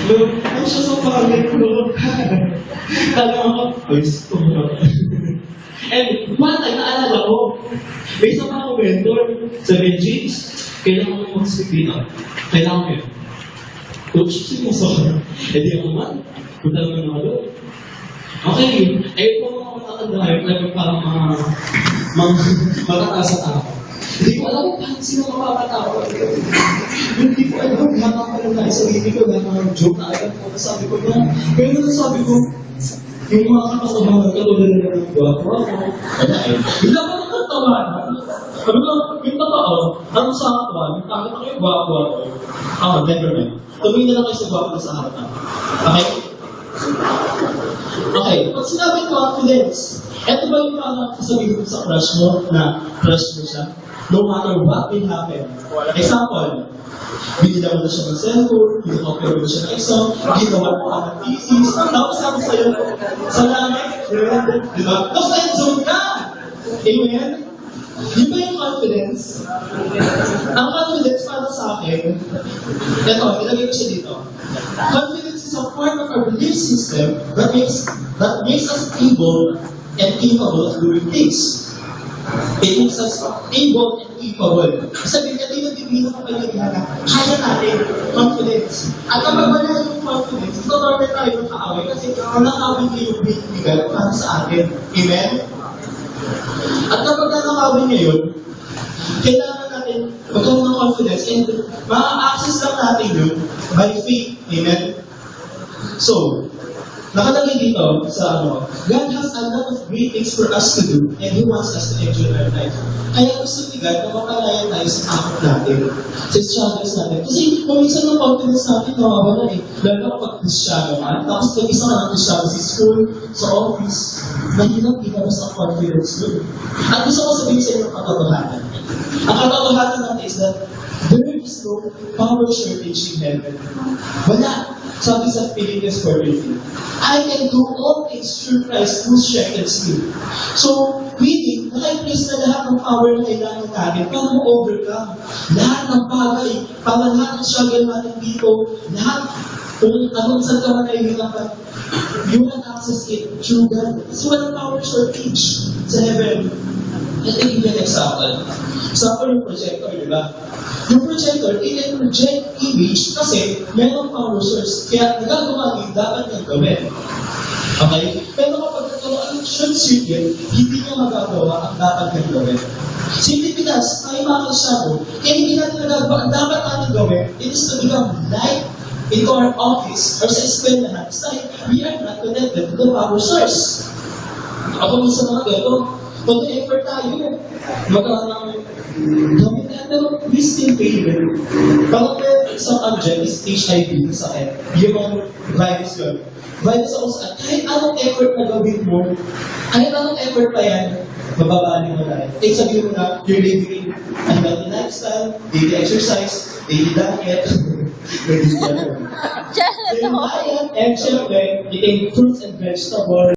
Ano siya sa pangit ko? Talagang ako, guys, and one time, naalala ko, may isa pa akong mentor, sabi, James, kailangan mo mag-speak up. Kailangan mo yun. Coach, sino sa hindi ako man. Punta naman ako doon. Okay, ayun po mga matatanda kayo, talagang parang matataas sa tao. Hindi ko alam kung paano sino makakatawa. Hindi ko alam kung nakakaroon na sa hindi ko na mga joke na agad ko. Sabi ko na, pero nasabi ko, yung mga kapasamahan ka tulad na ng guwapo ako. Bigla ko nakatawanan. Sabi ko, yung totoo, ano sa akin, yung takot ako yung guwapo ako. Never mind. Tumingin na lang kayo sa guwapo na sa harapan. Okay? Okay, pag sinabi confidence, eto ba yung parang sasabihin mo sa crush mo na crush mo siya? No matter what will happen. Example, binila mo na siya ng cellphone, binokopya mo na siya ng exam, ginawa mo ka ng thesis, tapos sabi sa'yo, salamat, di ba? Tapos na-zone ka! Amen? Di ba yung confidence? Ang confidence para sa akin, eto, ilagay ko siya dito. Confidence is a part of our belief system that makes us able and capable of doing things. It makes us able and capable. Sabi niya, di bibigyan ko kayo na kaya natin, confidence. At kapag wala yung confidence, ito naman tayo ng kaaway kasi nakawin niya yung bigat para sa atin. Amen? At kapag nakawin niya yun, kailangan natin magkaroon ng confidence and ma-access lang natin yun by faith. Amen? So, nakalagay dito sa God has a lot of great things for us to do and He wants us to enjoy our life. Kaya gusto ni God na mapalayan tayo sa takot natin, sa struggles natin. Kasi kung minsan ng confidence natin, nawawala eh. Lalo kapag Kristiyano ka, tapos nag-isa ka ng Kristiyano sa school, sa office, mahirap ikalabas ang confidence doon. At gusto ko sabihin sa inyo ang katotohanan. Ang katotohanan natin is that there is no power shortage in heaven. Wala. Sabi sa Philippians 4:15, I can do all things through Christ who strengthens me. So, meaning, naka-place na lahat ng power na kailangan natin para ma-overcome lahat ng bagay, para lahat ng struggle natin dito, lahat kung anong saan ka man nahihirapan, you can access it through God. So, walang power shortage sa heaven. Let me give you an example. Example yung projector, di ba? Yung projector, it can project image kasi mayroong power source. Kaya nagagawa niyo, dapat niyang gawin. Okay? Pero kapag nagkaroon ng short circuit, hindi niya magagawa ang dapat niyang gawin. Simply because, tayo mga kasyado, kaya hindi natin nagagawa ang dapat natin gawin, it is to become light into our office or sa eskwelahan. Dahil we are not connected to the power source. Ako minsan mga gato, mag-effort tayo, magkaroon ng gamit natin, pero we still fail. Parang may isang object is HIV, sakit. Yung virus yun. Virus ako sa kahit anong effort na gawin mo, kahit anong effort pa yan, mababali mo na rin. Eh, sabihin mo na, you're living a healthy lifestyle, daily exercise, daily diet, daily diet. And syempre, eating fruits and vegetables,